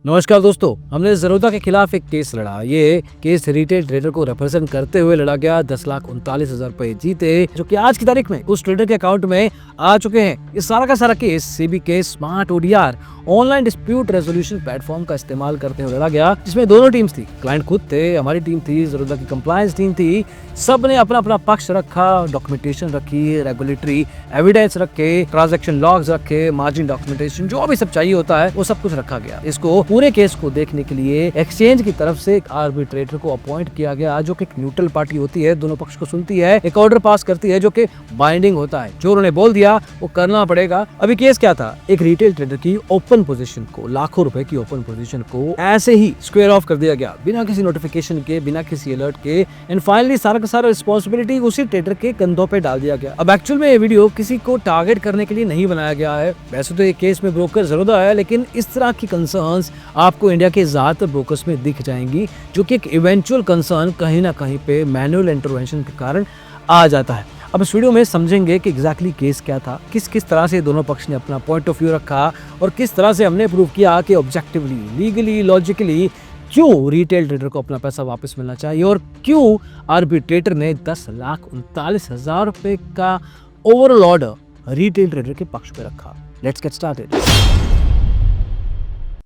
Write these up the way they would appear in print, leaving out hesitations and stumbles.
नमस्कार दोस्तों, हमने ज़रोधा के खिलाफ एक केस लड़ा। ये केस रिटेल ट्रेडर को रिप्रेजेंट करते हुए लड़ा गया। 10,39,000 रुपए जीते, जो कि आज की तारीख में उस ट्रेडर के अकाउंट में आ चुके हैं। ये सारा का सारा केस सीबी के smart ODR online dispute resolution platform का इस्तेमाल करते हुए लड़ा गया, जिसमें दोनों टीम्स थी। क्लाइंट खुद थे, हमारी टीम थी, ज़रोधा की कंप्लायंस टीम थी। सब ने अपना अपना पक्ष रखा, डॉक्यूमेंटेशन रखी, रेगुलेटरी एविडेंस रखे, ट्रांजैक्शन लॉग्स रखे, मार्जिन डॉक्यूमेंटेशन, जो भी सब चाहिए होता है वो सब कुछ रखा गया। इसको पूरे केस को देखने के लिए एक्सचेंज की तरफ से एक आर्बिट्रेटर को अपॉइंट किया गया, जो कि एक न्यूट्रल पार्टी होती है, दोनों पक्ष को सुनती है, एक ऑर्डर पास करती है जो कि बाइंडिंग होता है। जो उन्होंने बोल दिया वो करना पड़ेगा। अभी केस क्या था? एक रिटेल ट्रेडर की ओपन पोजीशन को, लाखों रुपए की ओपन पोजीशन को ऐसे ही स्क्वायर ऑफ कर दिया गया, बिना किसी नोटिफिकेशन के, बिना किसी अलर्ट के। एंड फाइनली सारा का सारा रिस्पॉन्सिबिलिटी उसी ट्रेडर के कंधों पे डाल दिया गया। अब एक्चुअल में ये वीडियो किसी को टारगेट करने के लिए नहीं बनाया गया है। वैसे तो ये केस में ब्रोकर ज़रोधा है, लेकिन इस तरह की कंसर्न्स आपको इंडिया के ज्यादातर ब्रोकर्स में दिख जाएंगी, जो कि एक इवेंचुअल कंसर्न कहीं ना कहीं पे मैनुअल इंटरवेंशन के कारण आ जाता है। अब इस वीडियो में समझेंगे कि एग्जैक्टली केस क्या था, किस किस तरह से दोनों पक्ष ने अपना पॉइंट ऑफ व्यू रखा, और किस तरह से हमने प्रूव किया कि ऑब्जेक्टिवली, लीगली, लॉजिकली क्यों रिटेल ट्रेडर को अपना पैसा वापस मिलना चाहिए, और क्यों आर्बिट्रेटर ने 10,39,000 रुपए का ओवरऑल ऑर्डर रिटेल ट्रेडर के पक्ष पे रखा। Let's get started.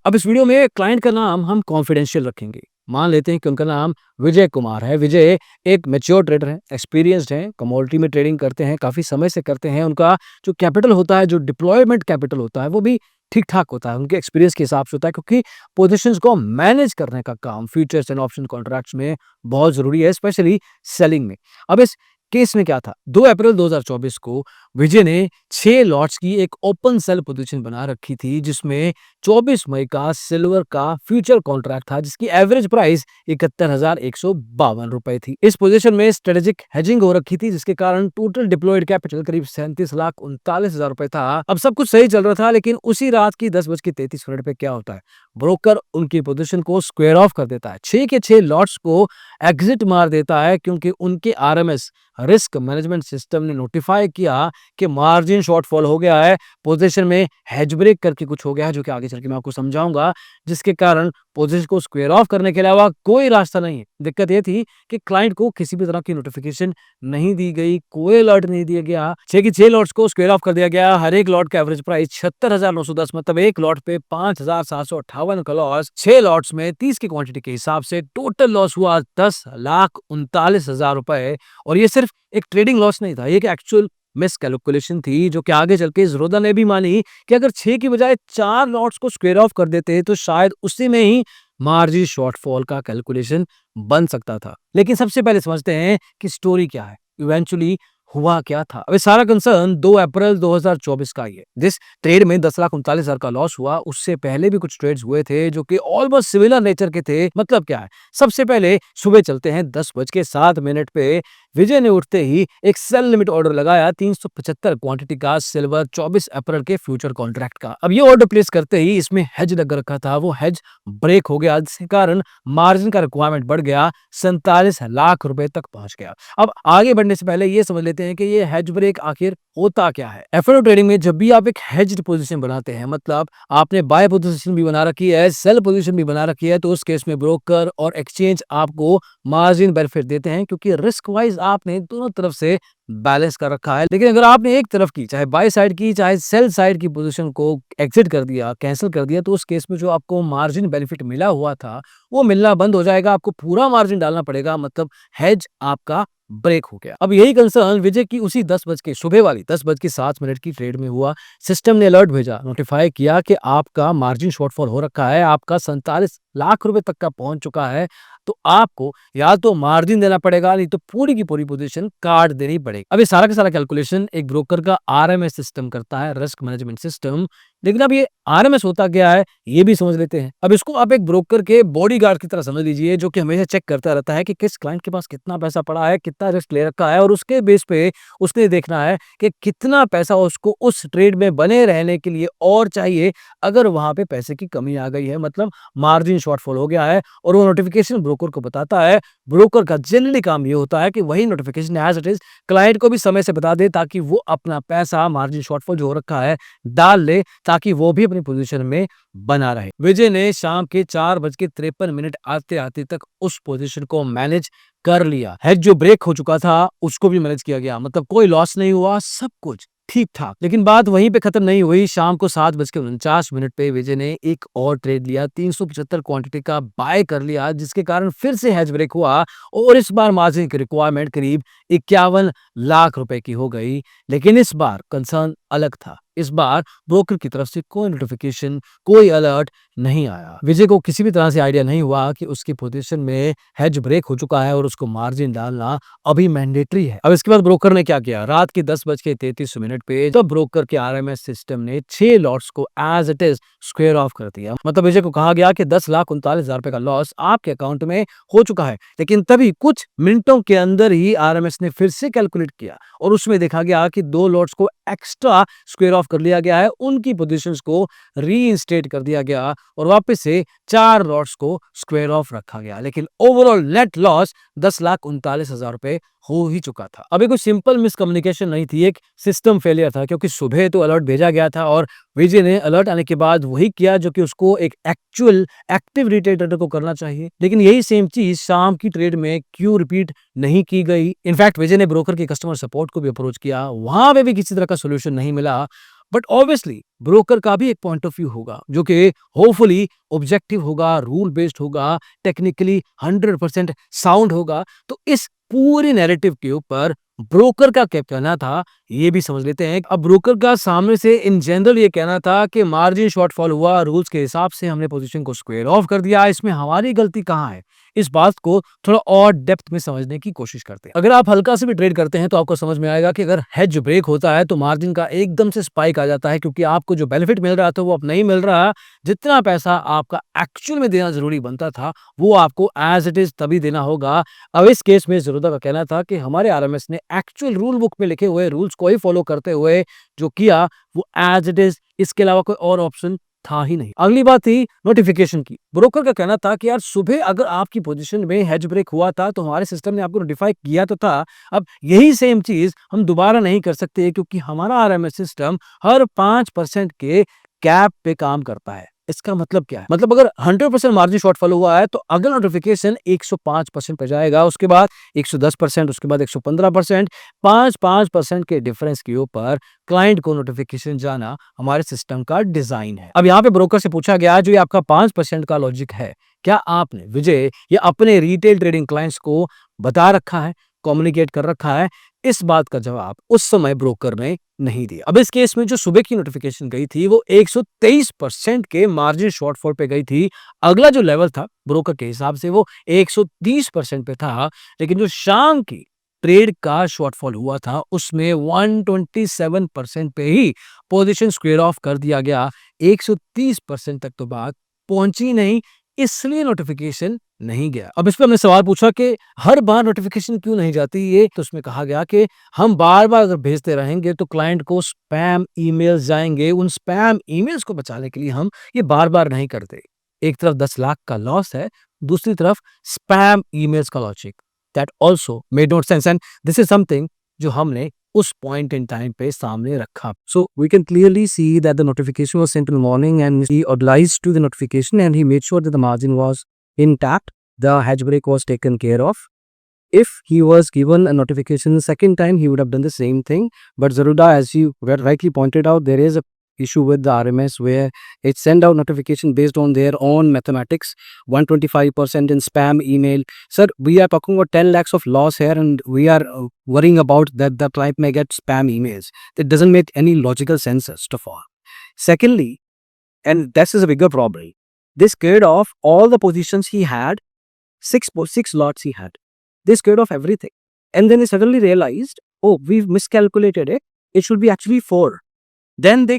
अब इस वीडियो में क्लाइंट का नाम हम कॉन्फिडेंशियल रखेंगे। मान लेते हैं कि उनका नाम विजय कुमार है। विजय एक मैच्योर ट्रेडर है, एक्सपीरियंस्ड है, कमोडिटी में ट्रेडिंग करते हैं, काफी समय से करते हैं। उनका जो कैपिटल होता है, जो डिप्लॉयमेंट कैपिटल होता है, वो भी ठीक ठाक होता है, उनके एक्सपीरियंस के हिसाब से होता है, क्योंकि पोजीशंस को मैनेज करने का काम फ्यूचर्स एंड ऑप्शन कॉन्ट्रैक्ट्स में बहुत जरूरी है, स्पेशली सेलिंग में। अब इस केस में क्या था? 2 अप्रैल 2024 को विजय ने 6 लॉट्स की एक ओपन सेल पोजीशन बना रखी थी, जिसमें 24 मई का सिल्वर का फ्यूचर कॉन्ट्रैक्ट था, जिसकी एवरेज प्राइस 71,152 रुपए थी। इस पोजीशन में स्ट्रेटेजिक हेजिंग हो रखी थी, जिसके कारण टोटल डिप्लॉयड कैपिटल करीब 37,39,000 रुपए था। अब सब कुछ सही चल रहा था, लेकिन उसी रात की 10:33 पे क्या होता है? ब्रोकर उनकी पोजीशन को स्क्वायर ऑफ कर देता है, 6 के 6 लॉट्स को एग्जिट मार देता है, क्योंकि उनके आरएमएस रिस्क मैनेजमेंट सिस्टम ने नोटिफाई किया कि मार्जिन शॉर्टफॉल हो गया है, पोजीशन में हेज ब्रेक करके कुछ हो गया है, जो कि आगे चल के मैं आपको समझाऊंगा, जिसके कारण पोजीशन को स्क्वायर ऑफ करने के अलावा कोई रास्ता नहीं है। दिक्कत ये थी कि क्लाइंट को किसी भी तरह की नोटिफिकेशन नहीं दी गई, कोई अलर्ट नहीं दिया गया। 6 की 6 लॉट्स को स्क्वायर ऑफ कर दिया गया। हर एक लॉट का एवरेज प्राइस 76,910, मतलब एक लॉट पे 5,758 का लॉस। 6 लॉट्स में 30 की क्वांटिटी के हिसाब से टोटल लॉस हुआ 10,39,000 रुपए। और ये सिर्फ एक ट्रेडिंग लॉस नहीं था, ये एक एक्चुअल मिस कैलकुलेशन थी, जो कि आगे चल के ज़रोधा ने भी मानी कि अगर 6 की बजाय 4 लॉट्स को स्क्वायर ऑफ कर देते तो शायद उसी में ही मार्जिन शॉर्टफॉल का कैलकुलेशन बन सकता था। लेकिन सबसे पहले समझते हैं कि स्टोरी क्या है, इवेंचुअली हुआ क्या था। अब सारा कंसर्न 2 अप्रैल 2024 का ही है। जिस ट्रेड में 10,39,000 का लॉस हुआ, उससे पहले भी कुछ ट्रेड्स हुए थे, जो कि ऑलमोस्ट सिमिलर नेचर के थे। मतलब क्या है? सबसे पहले सुबह चलते हैं 10:07 पे विजय ने उठते ही एक सेल लिमिट ऑर्डर लगाया 375 क्वांटिटी का सिल्वर 24 अप्रैल के फ्यूचर कॉन्ट्रैक्ट का। अब ये ऑर्डर प्लेस करते ही इसमें हेज लग रखा था, वो हेज ब्रेक हो गया, जिसके कारण मार्जिन का रिक्वायरमेंट बढ़ गया, 47 लाख रुपए तक पहुंच गया। अब आगे बढ़ने से पहले ये समझ लेते हैं कि ये हेज ब्रेक आखिर होता क्या है। एफएनओ ट्रेडिंग में जब भी आप एक हेज्ड पोजीशन बनाते हैं, मतलब आपने बाय पोजीशन भी बना रखी है, सेल पोजीशन भी बना रखी है, तो उस केस में ब्रोकर और एक्सचेंज आपको मार्जिन बेनिफिट देते हैं, क्योंकि रिस्क वाइज आपने दोनों तरफ से बैलेंस कर रखा है। लेकिन अगर आपने एक तरफ की, चाहे बाय साइड की चाहे सेल साइड की पोजीशन को एग्जिट कर दिया, कैंसिल कर दिया, तो उस केस में जो आपको मार्जिन बेनिफिट मिला हुआ था वो मिलना बंद हो जाएगा। आपको पूरा मार्जिन डालना पड़ेगा, मतलब हेज आपका ब्रेक हो गया। अब यही कंसर्न विजय की उसी 10 बज के सुबह वाली 10:07 की ट्रेड में हुआ। सिस्टम ने अलर्ट भेजा, नोटिफाई किया कि आपका मार्जिन शॉर्टफॉल हो रखा है, आपका 47 लाख रुपए तक का पहुंच चुका है, तो आपको या तो मार्जिन देना पड़ेगा, नहीं तो पूरी की पूरी पोजीशन काट देनी पड़ेगी। अब ये सारा का सारा कैलकुलेशन एक ब्रोकर का आरएमएस सिस्टम करता है, रिस्क मैनेजमेंट सिस्टम। लेकिन अब ये आरएमएस होता क्या है, ये भी समझ लेते हैं। अब इसको आप एक ब्रोकर के बॉडीगार्ड की तरह समझ लीजिए, जो कि हमेशा चेक करता रहता है कि किस क्लाइंट के पास कितना पैसा पड़ा है, कितना रिस्क ले रखा है, और उसके बेस पे उसने देखना है कि कितना पैसा उसको उस ट्रेड में बने रहने के लिए और चाहिए, अगर वहां पे पैसे की कमी आ गई है, मतलब मार्जिन शॉर्टफॉल हो गया है, और वो नोटिफिकेशन ब्रोकर को बताता है। ब्रोकर का जनरली काम ये होता है कि वही notification as it is client को भी समय से बता दे, ताकि वो अपना पैसा मार्जिन शॉर्टफॉल जो हो रखा है डाल ले, ताकि वो भी अपनी पोजीशन में बना रहे। विजय ने शाम के 4:53 आते-आते तक उस पोजीशन को मैनेज कर लिया। हेज जो ब्रेक हो चुका था, उसको भी मैनेज किया गया। मतलब कोई लॉस नहीं हुआ, सब कुछ ठीक-ठाक। लेकिन बात वहीं पे खत्म नहीं हुई। शाम को 7:49 पे विजय ने एक और ट्रेड लिया, 375 क्वांटिटी का बाय कर लिया, जिसके कारण फिर से हेज ब्रेक हुआ और इस बार मार्जिन की रिक्वायरमेंट करीब 51 लाख रुपए की हो गई। लेकिन इस बार कंसर्न अलग था। इस बार ब्रोकर की तरफ से कोई नोटिफिकेशन, कोई अलर्ट नहीं आया। विजय को किसी भी तरह से आइडिया नहीं हुआ कि उसकी पोजीशन में हेज ब्रेक हो चुका है और उसको मार्जिन डालना अभी मैंडेटरी है। अब इसके बाद ब्रोकर ने क्या किया? रात के 10:33 पे जब ब्रोकर के आरएमएस सिस्टम ने 6 लॉट्स को as it is square off कर दिया। मतलब विजय को कहा गया कि 10,39,000 रुपए का लॉस आपके अकाउंट में हो चुका है। लेकिन तभी कुछ मिनटों के अंदर ही आरएमएस ने फिर से कैलकुलेट किया और उसमें देखा गया कि 2 लॉट्स को एक्स्ट्रा स्क्वायर ऑफ कर लिया गया है। उनकी पोजीशंस को रीइंस्टेट कर दिया गया और वापस से 4 लॉट्स को स्क्वायर ऑफ रखा गया। लेकिन ओवरऑल नेट लॉस 10,39,000 रुपए हो ही चुका था। अभी कोई सिंपल मिसकम्युनिकेशन नहीं थी, एक सिस्टम फेलियर था, क्योंकि सुबह तो अलर्ट भेजा गया था और विजय ने अलर्ट आने के बाद वही किया जो कि उसको एक एक्चुअल एक्टिव रिटेल ट्रेडर को करना चाहिए। लेकिन यही सेम चीज शाम की ट्रेड में क्यों रिपीट नहीं की गई? इनफैक्ट विजय ने ब्रोकर के कस्टमर सपोर्ट को भी अप्रोच किया, वहां पे भी किसी तरह का सोल्यूशन नहीं मिला। बट ऑब्वियसली ब्रोकर का भी एक पॉइंट ऑफ व्यू होगा जो कि होपफुली ऑब्जेक्टिव होगा, रूल बेस्ड होगा, टेक्निकली 100% साउंड होगा। तो इस पूरे नैरेटिव के ऊपर ब्रोकर का क्या कहना था, ये भी समझ लेते हैं। अब ब्रोकर का सामने से इन जनरल ये कहना था कि मार्जिन शॉर्टफॉल हुआ, रूल्स के हिसाब से हमने पोजीशन को स्क्वायर ऑफ कर दिया, इसमें हमारी गलती कहाँ है? इस बात को थोड़ा और डेप्थ में समझने की कोशिश करते हैं। अगर आप हल्का से भी ट्रेड करते हैं तो आपको समझ में आएगा कि अगर हेज ब्रेक होता है तो मार्जिन का एकदम से स्पाइक आ जाता है, क्योंकि आपको जो बेनिफिट मिल रहा था वो अब नहीं मिल रहा। जितना पैसा आपका एक्चुअल में देना जरूरी बनता था वो आपको एज इट इज तभी देना होगा। अब इस केस में ज़रूरत का कहना था कि हमारे आरएमएस ने एक्चुअल रूल बुक में लिखे हुए रूल्स को ही फॉलो करते हुए जो किया वो एज इट इज, इसके अलावा कोई और ऑप्शन था ही नहीं। अगली बात थी नोटिफिकेशन की। ब्रोकर का कहना था कि यार सुबह अगर आपकी पोजीशन में हेज ब्रेक हुआ था तो हमारे सिस्टम ने आपको नोटिफाई किया तो था। अब यही सेम चीज हम दोबारा नहीं कर सकते, क्योंकि हमारा आरएमएस सिस्टम हर 5% के कैप पे काम करता है। इसका मतलब क्या है? मतलब अगर 100% मार्जिन शॉर्टफॉल हुआ है तो अगला नोटिफिकेशन 105% पे जाएगा, उसके बाद 110%, उसके बाद 115%। 5% के डिफरेंस के ऊपर क्लाइंट को नोटिफिकेशन जाना हमारे सिस्टम का डिजाइन है। अब यहाँ पे ब्रोकर से पूछा गया जो ये आपका 5% का लॉजिक है, क्या आपने विजय या अपने रिटेल ट्रेडिंग क्लाइंट्स को बता रखा है, कम्युनिकेट कर रखा है? इस बात का जवाब उस समय ब्रोकर ने नहीं दिया। अब इस केस में जो सुबह की नोटिफिकेशन गई थी वो 123% के मार्जिन शॉर्टफॉल पे गई थी। अगला जो लेवल था ब्रोकर के हिसाब से वो 130% पे था। लेकिन जो शाम की ट्रेड का शॉर्टफॉल हुआ था उसमें 127% पे ही पोजीशन स्क्वायर ऑफ कर दिया गया। 130% तक तो बात पहुंची नहीं, इसलिए नोटिफिकेशन नहीं गया। अब इस पे हमने सवाल पूछा कि हर बार नोटिफिकेशन क्यों नहीं जाती ये? तो उसमें कहा गया कि हम बार-बार अगर भेजते रहेंगे तो क्लाइंट को स्पैम ईमेल्स जाएंगे। उन स्पैम ईमेल्स को बचाने के लिए हम ये बार-बार नहीं करते। एक तरफ 10 लाख का लॉस है, दूसरी तरफ स्पैम ईमेल्स का logic. That also made no sense and this is something जो हमने उस पॉइंट इन टाइम पे सामने रखा। So we can clearly see that the notification was sent in the morning and he obliged to the notification and he made sure that the margin was intact. The hedge break was taken care of. If he was given a notification second time, he would have done the same thing. But Zaruda, as you rightly pointed out, there is a issue with the RMS where it send out notification based on their own mathematics. 125% in spam email. Sir, we are talking about 10 lakhs of loss here and we are worrying about that the client may get spam emails. It doesn't make any logical sense first of all. Secondly, and this is a bigger problem, this cleared off all the positions he had. Six lots he had. They scared off everything. And then he suddenly realized, oh, we've miscalculated it. It should be actually 4. Then they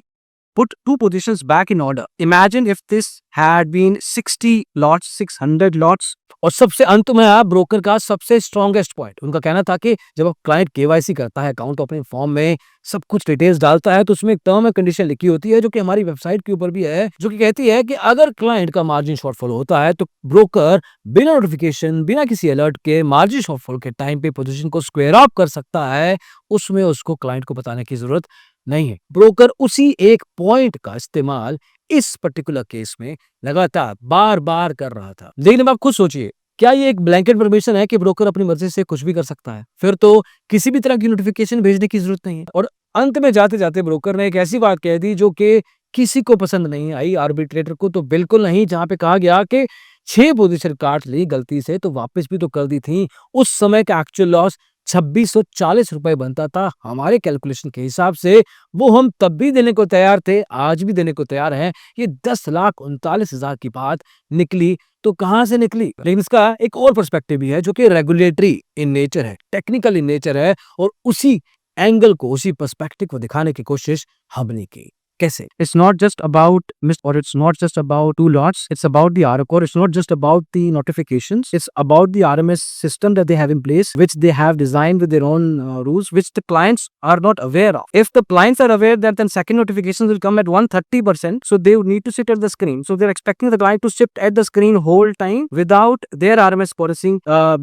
put 2 positions back in order. Imagine if this had been 60 lots, 600 lots. और सबसे अंत में आया broker का सबसे strongest point. उनका कहना था कि जब आप क्लाइंट केवाईसी करता है, अकाउंट ओपनिंग फॉर्म में सब कुछ डिटेल्स डालता है, तो उसमें एक टर्म एंड कंडीशन लिखी होती है जो कि हमारी वेबसाइट के ऊपर भी है, जो कि कहती है कि अगर क्लाइंट का मार्जिन शॉर्टफॉल होता है तो ब्रोकर बिना नोटिफिकेशन, बिना किसी अलर्ट के मार्जिन शॉर्टफॉल के टाइम पे पोजीशन को स्क्वायर ऑफ कर सकता है। उसमें उसको क्लाइंट को बताने की जरूरत नहीं है। ब्रोकर उसी एक पॉइंट का इस्तेमाल इस पर्टिकुलर केस में लगातार बार-बार कर रहा था। लेकिन अब आप खुद सोचिए, क्या ये एक ब्लैंकेट परमिशन है कि ब्रोकर अपनी मर्ज़ी से कुछ भी कर सकता है? फिर तो किसी भी तरह की नोटिफ़िकेशन भेजने की ज़रूरत नहीं है। और अंत में जाते-जाते ब्रोकर ने एक ऐसी बात कह दी जो कि किसी को पसंद नहीं आई, आर्बिट्रेटर को तो बिल्कुल नहीं, जहाँ पे कहा गया कि 6 पोज़ीशन काट ली गलती से तो वापस भी तो कर दी थी। उस समय का एक्चुअल लॉस ₹2640 बनता था। हमारे कैलकुलेशन के हिसाब से वो हम तब भी देने को तैयार थे, आज भी देने को तैयार हैं। ये 10,39,000 की बात निकली तो कहाँ से निकली? लेकिन इसका एक और पर्सपेक्टिव भी है जो कि रेगुलेटरी इन नेचर है, टेक्निकल इन नेचर है और उसी एंगल को, उसी पर्सपेक्टिव को दिखाने की कोशिश हमने की। कैसे? It's not just about or it's not just about two lots. It's about the RCore. It's not just about the notifications. It's about the RMS system that they have in place, which they have designed with their own rules, which the clients are not aware of. If the clients are aware that then second notifications will come at 130%, so they would need to sit at the screen. So they're expecting the client to sit at the screen whole time without their RMS policy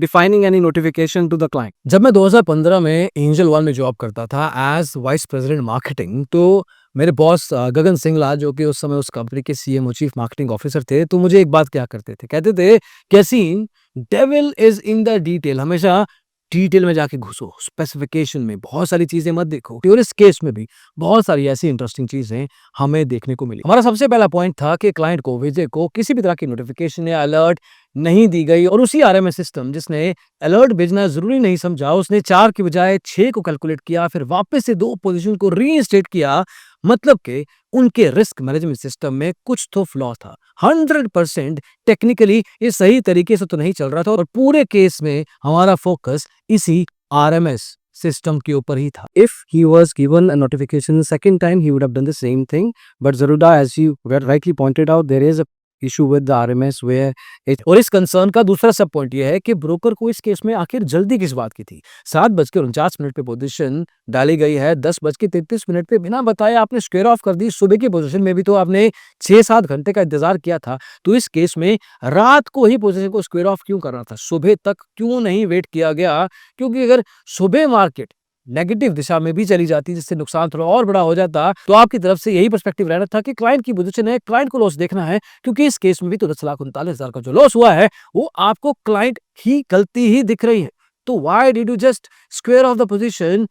defining any notification to the client. जब मैं 2015 में angel one में job करता था as vice president marketing, तो मेरे boss गगन सिंगला, जो कि उस समय उस कंपनी के सीएमओ चीफ मार्केटिंग ऑफिसर थे, तो मुझे एक बात क्या करते थे, कहते थे, casein, devil is in the detail. हमेशा डिटेल में जाके घुसो, स्पेसिफिकेशन में बहुत सारी चीजें मत देखो। और इस केस में भी बहुत सारी ऐसी इंटरेस्टिंग चीजें हमें देखने को मिली। हमारा सबसे पहला पॉइंट था कि क्लाइंट को, विजय को, किसी भी तरह की नोटिफिकेशन या अलर्ट नहीं दी गई और उसी आरएमएस सिस्टम जिसने अलर्ट भेजना जरूरी नहीं समझा, उसने 4 की बजाय 6 को कैलकुलेट किया, फिर वापस से 2 पोजीशन को रीइंस्टेट किया। मतलब कि उनके रिस्क मैनेजमेंट सिस्टम में कुछ तो फ्लॉ था। 100% टेक्निकली ये सही तरीके से तो नहीं चल रहा था और पूरे केस में हमारा फोकस इसी आरएमएस सिस्टम के ऊपर ही था। If he was given a notification the second time, he would have done the same thing. But Zaruda, as you rightly pointed out, there is a issue with the RMS where it और इस concern का दूसरा सब point यह है कि broker को इस केस में आखिर जल्दी किस बात की थी। 7:49 पे पोजीशन डाली गई है, 10:33 पे बिना बताए आपने स्क्वायर ऑफ कर दी। सुबह की पोजीशन में भी तो आपने 6-7 घंटे का इंतजार किया था। तो इस केस में रात को ही पोजीशन को स्क्वायर ऑफ क्यों करना था? सुबह तक क्यों नहीं वेट किया गया? क्योंकि अगर सुबह मार्केट नेगेटिव दिशा में भी चली जाती, जिससे नुकसान थोड़ा और बड़ा हो जाता, तो आपकी तरफ से यही पर्सपेक्टिव रहना था कि क्लाइंट की पोजीशन है, क्लाइंट को लॉस देखना है। क्योंकि इस केस में भी तो 10,39,000 का जो लॉस हुआ है, वो आपको क्लाइंट की गलती ही दिख रही है। तो why did you just square of the position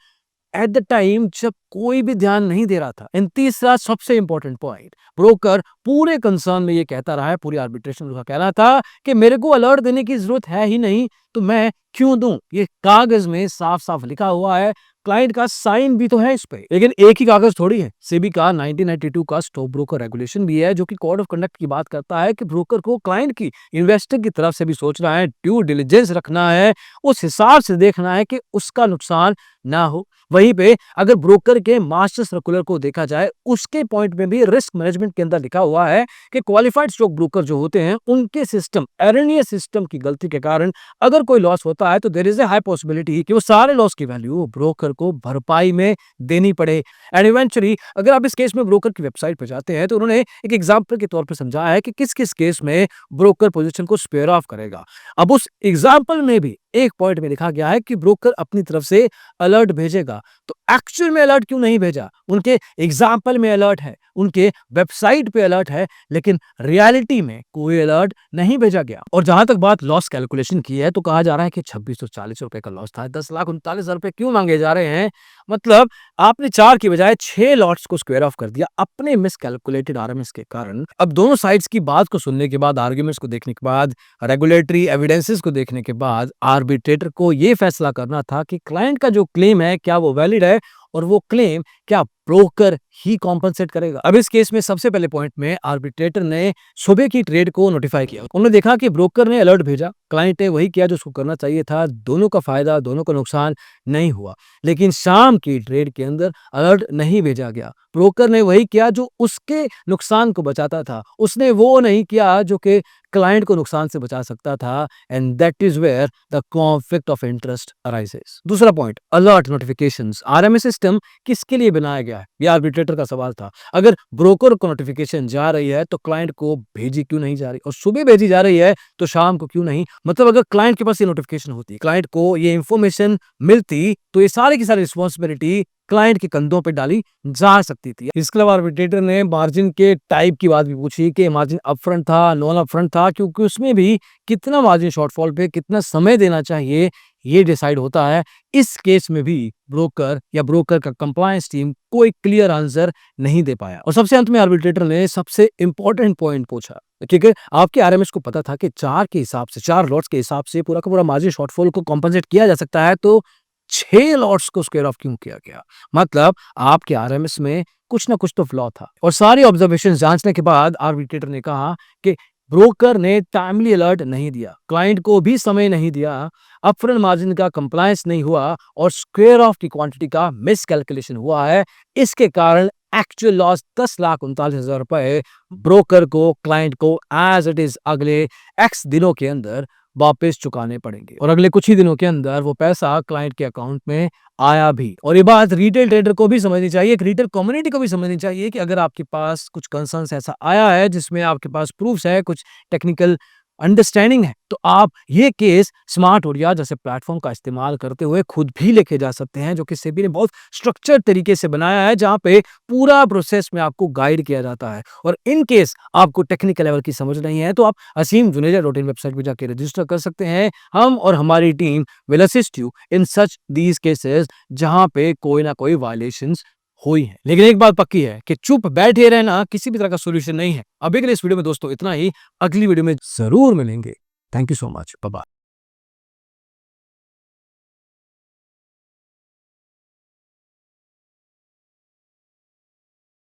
at the time जब कोई भी ध्यान नहीं दे रहा था? एंड तीसरा सबसे इंपॉर्टेंट पॉइंट, ब्रोकर पूरे कंसर्न में ये कहता रहा है, पूरी आर्बिट्रेशन का कहना था कि मेरे को अलर्ट देने की जरूरत है ही नहीं, तो मैं क्यों दूं? ये कागज में साफ-साफ लिखा हुआ है, क्लाइंट का साइन भी तो है इस पे। लेकिन एक ही कागज थोड़ी है। सेबी का 1992 का स्टॉक ब्रोकर रेगुलेशन भी है, जो कि कोड ऑफ कंडक्ट की बात करता है कि ब्रोकर को क्लाइंट की, इन्वेस्टर की तरफ से भी सोचना है, ड्यू डिलिजेंस रखना है, उस हिसाब से देखना है कि उसका नुकसान ना हो। वहीं पे अगर ब्रोकर के मास्टर सर्कुलर को देखा जाए, उसके पॉइंट में भी रिस्क मैनेजमेंट के अंदर लिखा हुआ है कि क्वालिफाइड स्टॉक ब्रोकर जो होते हैं, उनके सिस्टम, एरनियस सिस्टम की गलती के कारण अगर कोई लॉस होता है, तो there is a high possibility कि वो सारे लॉस की वैल्यू ब्रोकर को भरपाई में देनी पड़े। एंड इवेंचुअली अगर आप इस केस में ब्रोकर की वेबसाइट पर जाते हैं, तो उन्होंने एक एग्जाम्पल के तौर पर समझाया है कि किस किस केस में ब्रोकर पोजीशन को स्पेयर ऑफ करेगा। अब उस एग्जाम्पल में भी एक पॉइंट में लिखा गया है कि ब्रोकर अपनी तरफ से अलर्ट भेजेगा। तो एक्चुअल में अलर्ट क्यों नहीं भेजा? उनके एग्जाम्पल में अलर्ट है, उनके वेबसाइट पे अलर्ट है, लेकिन रियलिटी में कोई अलर्ट नहीं भेजा गया। और जहां तक बात लॉस कैलकुलेशन की है, तो कहा जा रहा है कि 2640 रुपए का लॉस था। 10,39,000 रुपए क्यों मांगे जा रहे हैं? मतलब आपने 4 की बजाय 6 लॉट्स को स्क्वायर ऑफ कर दिया अपने मिसकैलकुलेटेड आरएमएस के कारण। अब दोनों साइड्स की बात को सुनने के बाद, आर्ग्यूमेंट्स को देखने के बाद, रेगुलेटरी एविडेंसेस को देखने के बाद, आर्बिट्रेटर को यह फैसला करना था कि क्लाइंट का जो क्लेम है, क्या वो वैलिड है और वो क्लेम क्या ब्रोकर ही कॉम्पनसेट करेगा। अब इस केस में सबसे पहले पॉइंट में आर्बिट्रेटर ने सुबह की ट्रेड को नोटिफाई किया। उन्होंने देखा कि ब्रोकर ने अलर्ट भेजा, क्लाइंट ने वही किया जो उसको करना चाहिए था। दोनों का फायदा, दोनों का नुकसान नहीं हुआ। लेकिन शाम की ट्रेड के अंदर अलर्ट नहीं भेजा गया। ब्रोकर ने वही किया जो उसके नुकसान को बचाता था, उसने वो नहीं किया जो कि क्लाइंट को नुकसान से बचा सकता था। And that is where the conflict of interest arises. दूसरा point, alert notifications. RMS system किसके लिए बनाया गया है? ये आर्बिट्रेटर का सवाल था। अगर ब्रोकर को नोटिफिकेशन जा रही है तो क्लाइंट को भेजी क्यों नहीं जा रही, और सुबह भेजी जा रही है तो शाम को क्यों नहीं? मतलब अगर क्लाइंट के पास ये नोटिफिकेशन होती, क्लाइंट को ये इंफॉर्मेशन मिलती, तो ये सारी की सारी रिस्पॉन्सिबिलिटी क्लाइंट के कंधों पे डाली जा सकती थी। इसके अलावा आर्बिट्रेटर ने मार्जिन के टाइप की बात भी पूछी कि मार्जिन अपफ्रंट था, नॉन अपफ्रंट था, क्योंकि उसमें भी कितना मार्जिन शॉर्टफॉल पे कितना समय देना चाहिए ये डिसाइड होता है। इस केस में भी ब्रोकर या ब्रोकर का कंप्लायंस टीम कोई क्लियर आंसर नहीं दे पाया, और सबसे अंत में आर्बिट्रेटर ने सबसे इंपॉर्टेंट पॉइंट पूछा, क्योंकि आपके आरएमएस को पता था कि 4 के हिसाब से, 4 लॉट्स के हिसाब से पूरा का पूरा मार्जिन शॉर्टफॉल को कॉम्पेंसेट किया जा सकता है, तो 6 लॉट्स को स्क्वायर ऑफ क्यों किया गया? मतलब आपके आरएमएस में कुछ ना कुछ तो फ्लॉ था। और सारी ऑब्जर्वेशन जांचने के बाद आर्बिट्रेटर ने कहा कि ब्रोकर ने टाइमली अलर्ट नहीं दिया, क्लाइंट को भी समय नहीं दिया, अपफ्रंट मार्जिन का कंप्लायंस नहीं हुआ, और स्क्वायर ऑफ की क्वांटिटी का मिस कैलकुलेशन हुआ है। इसके कारण एक्चुअल लॉस 10,39,000 रुपए ब्रोकर को, क्लाइंट को एज इट इज अगले एक्स दिनों के अंदर वापस चुकाने पड़ेंगे, और अगले कुछ ही दिनों के अंदर वो पैसा क्लाइंट के अकाउंट में आया भी। और ये बात रिटेल ट्रेडर को भी समझनी चाहिए, एक रिटेल कम्युनिटी को भी समझनी चाहिए कि अगर आपके पास कुछ कंसर्न्स ऐसा आया है जिसमें आपके पास प्रूफ्स है, कुछ टेक्निकल अंडरस्टैंडिंग है, तो आप ये केस स्मार्ट ओडिया जैसे प्लेटफॉर्म का इस्तेमाल करते हुए खुद भी लेके जा सकते हैं, जो कि सेबी ने बहुत स्ट्रक्चर्ड तरीके से बनाया है, जहां पे पूरा प्रोसेस में आपको गाइड किया जाता है। और इन केस आपको टेक्निकल लेवल की समझ नहीं है, तो आप asimjuneja.in वेबसाइट पे जाके रजिस्टर कर सकते हैं। हम और हमारी team will assist you in such these cases जहां पे कोई ना कोई वायलेशंस हुई है। लेकिन एक बात पक्की है कि चुप बैठे रहना किसी भी तरह का सॉल्यूशन नहीं है। अभी के लिए इस वीडियो में दोस्तों इतना ही, अगली वीडियो में जरूर मिलेंगे। Thank you so much, bye bye.